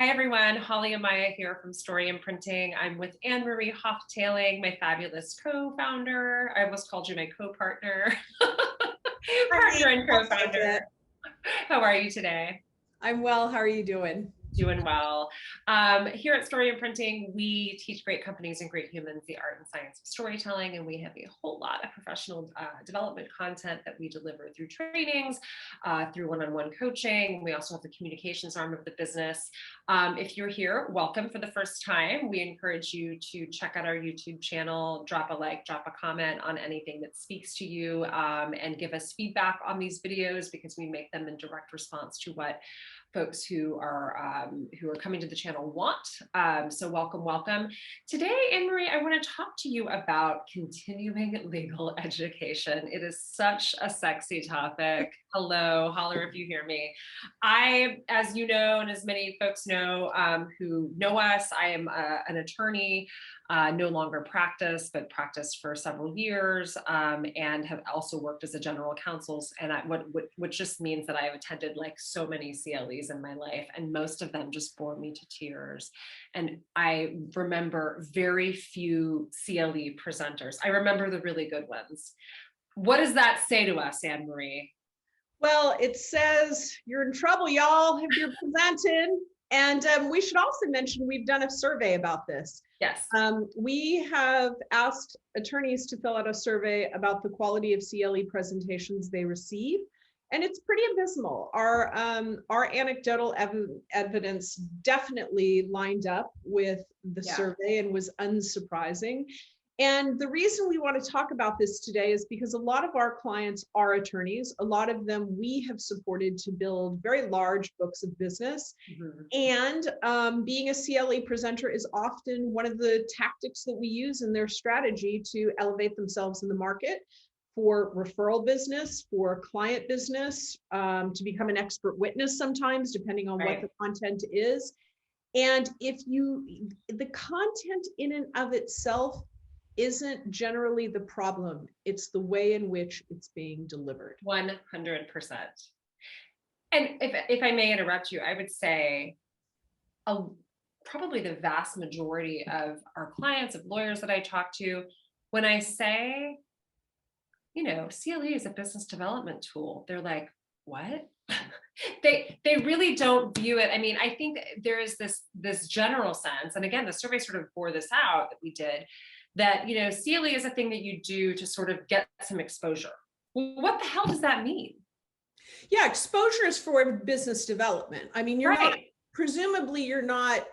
Hi everyone, Holly and Maya here from Story Imprinting. I'm with Anne-Marie Hoftailing, my fabulous co-founder. I almost called you my co-partner. Partner and co-founder. How are you today? I'm well. How are you doing? Doing well. Here at Story Imprinting, we teach great companies and great humans the art and science of storytelling, and we have a whole lot of professional development content that we deliver through trainings, through one-on-one coaching. We also have the communications arm of the business. If you're here, welcome for the first time. We encourage you to check out our YouTube channel, drop a like, drop a comment on anything that speaks to you, and give us feedback on these videos because we make them in direct response to what folks who are coming to the channel want. So welcome, welcome. Today, Anne-Marie, I want to talk to you about continuing legal education. It is such a sexy topic. Hello, holler if you hear me. I, as you know, and as many folks know who know us, I am an attorney. No longer practice, but practiced for several years, and have also worked as a general counsel. And which just means that I have attended like so many CLEs in my life, and most of them just bore me to tears. And I remember very few CLE presenters. I remember the really good ones. What does that say to us, Anne-Marie? Well, it says you're in trouble, y'all, if you're presented. And we should also mention we've done a survey about this. Yes. We have asked attorneys to fill out a survey about the quality of CLE presentations they receive, and it's pretty abysmal. Our anecdotal evidence definitely lined up with the survey and was unsurprising. And the reason we want to talk about this today is because a lot of our clients are attorneys. A lot of them we have supported to build very large books of business. Mm-hmm. And being a CLE presenter is often one of the tactics that we use in their strategy to elevate themselves in the market for referral business, for client business, to become an expert witness sometimes, depending on what the content is. And the content in and of itself isn't generally the problem. It's the way in which it's being delivered. 100%. And if I may interrupt you, I would say probably the vast majority of our clients, of lawyers that I talk to, when I say, CLE is a business development tool, they're like, what? They really don't view it. I mean, I think there is this general sense, and again, the survey sort of bore this out that we did, that, CLE is a thing that you do to sort of get some exposure. Well, what the hell does that mean? Yeah, exposure is for business development. I mean, presumably you're not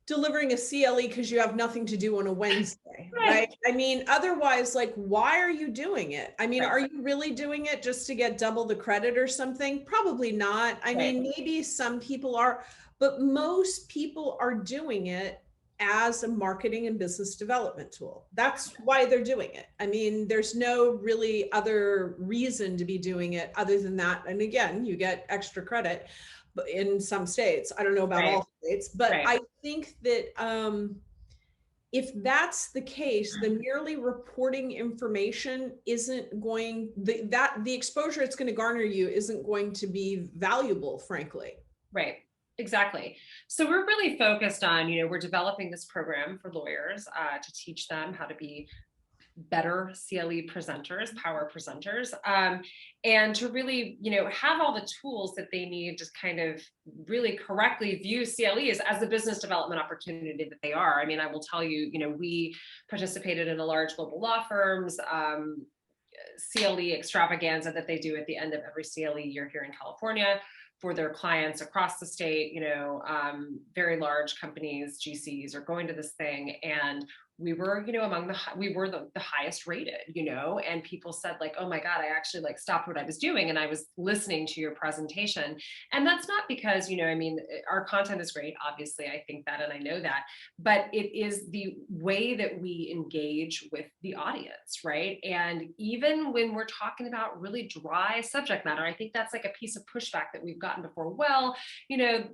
delivering a CLE because you have nothing to do on a Wednesday, right? I mean, otherwise, like, why are you doing it? I mean, are you really doing it just to get double the credit or something? Probably not. I mean, maybe some people are, but most people are doing it as a marketing and business development tool. That's why they're doing it. I mean, there's no really other reason to be doing it other than that. And again, you get extra credit in some states. I don't know about all states, but I think that if that's the case, then merely reporting information isn't going, the exposure it's going to garner you isn't going to be valuable, frankly. Right. Exactly. So we're really focused on, we're developing this program for lawyers to teach them how to be better CLE presenters, power presenters, and to really, have all the tools that they need to kind of really correctly view CLEs as the business development opportunity that they are. I mean, I will tell you, we participated in a large global law firm's CLE extravaganza that they do at the end of every CLE year here in California for their clients across the state. Very large companies, GCs, are going to this thing, and we were, among the highest rated, and people said like, oh my God, I actually stopped what I was doing and I was listening to your presentation. And that's not because, our content is great. Obviously, I think that, and I know that, but it is the way that we engage with the audience, right? And even when we're talking about really dry subject matter, I think that's like a piece of pushback that we've gotten forgotten before. Well, you know,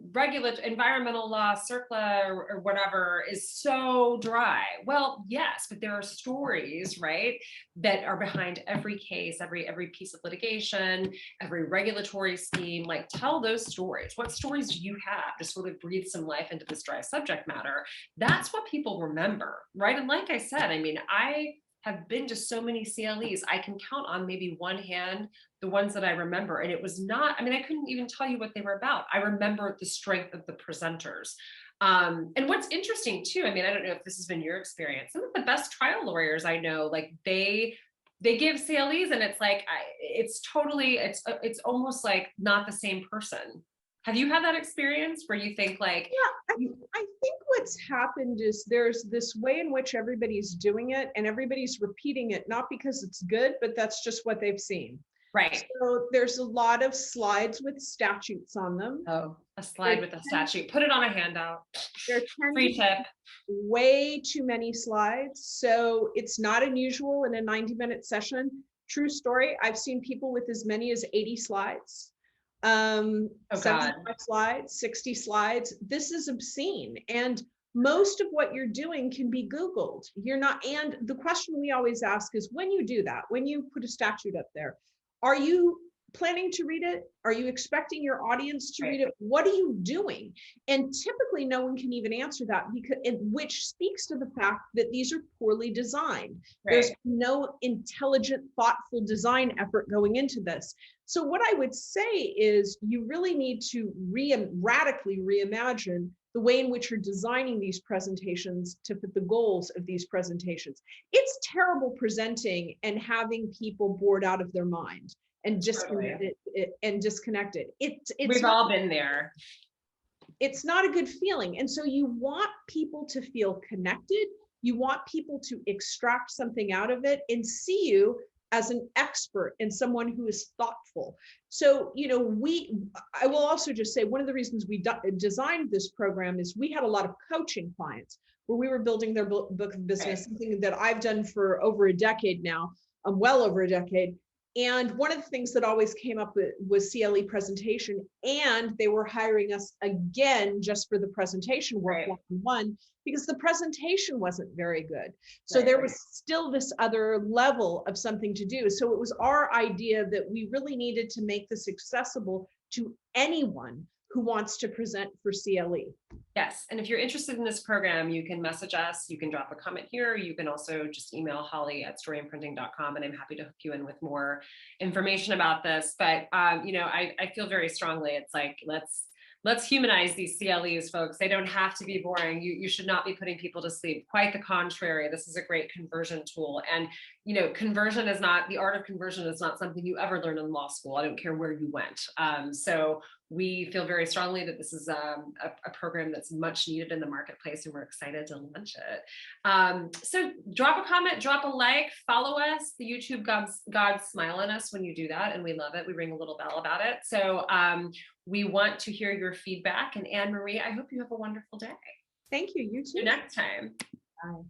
environmental law, CERCLA or whatever is so dry. Well, yes, but there are stories, right, that are behind every case, every piece of litigation, every regulatory scheme. Like, tell those stories. What stories do you have to sort of breathe some life into this dry subject matter? That's what people remember, right? And like I said, I mean, I have been to so many CLEs, I can count on maybe one hand the ones that I remember. And it was not, I mean, I couldn't even tell you what they were about. I remember the strength of the presenters. And what's interesting too, I mean, I don't know if this has been your experience, some of the best trial lawyers I know, like they give CLEs and it's like, it's totally, it's almost like not the same person. Have you had that experience where you think like, I think what's happened is there's this way in which everybody's doing it and everybody's repeating it, not because it's good, but that's just what they've seen. right? So there's a lot of slides with statutes on them. Oh, a slide with a statute. Put it on a handout. There tend Free to tip. be way too many slides. So it's not unusual in a 90-minute session. True story. I've seen people with as many as 80 slides. 75 slides, 60 slides. This is obscene. And most of what you're doing can be Googled. You're not, and the question we always ask is when you do that, when you put a statute up there, are you planning to read it? Are you expecting your audience to read it? What are you doing? And typically no one can even answer that, because which speaks to the fact that these are poorly designed. There's no intelligent, thoughtful design effort going into this. So what I would say is you really need to radically reimagine the way in which you're designing these presentations to fit the goals of these presentations. It's terrible presenting and having people bored out of their mind and disconnected. We've all been there. It's not a good feeling. And so you want people to feel connected. You want people to extract something out of it and see you as an expert and someone who is thoughtful. So, you know, I will also just say one of the reasons we designed this program is we had a lot of coaching clients where we were building their book of business, something that I've done for over a decade now, well over a decade. And one of the things that always came up was CLE presentation, and they were hiring us again just for the presentation work one-on-one, because the presentation wasn't very good. So there was still this other level of something to do. So it was our idea that we really needed to make this accessible to anyone who wants to present for CLE. Yes, and if you're interested in this program, you can message us, you can drop a comment here, you can also just email Holly@storyimprinting.com, and I'm happy to hook you in with more information about this. But you know, I feel very strongly, it's like, let's humanize these CLEs, folks. They don't have to be boring. You should not be putting people to sleep. Quite the contrary. This is a great conversion tool. And, you know, the art of conversion is not something you ever learn in law school. I don't care where you went. So we feel very strongly that this is a program that's much needed in the marketplace, and we're excited to launch it. So drop a comment, drop a like, follow us. The YouTube gods smile on us when you do that, and we love it. We ring a little bell about it. So we want to hear your feedback. And Anne Marie, I hope you have a wonderful day. Thank you. You too. See you next time. Bye.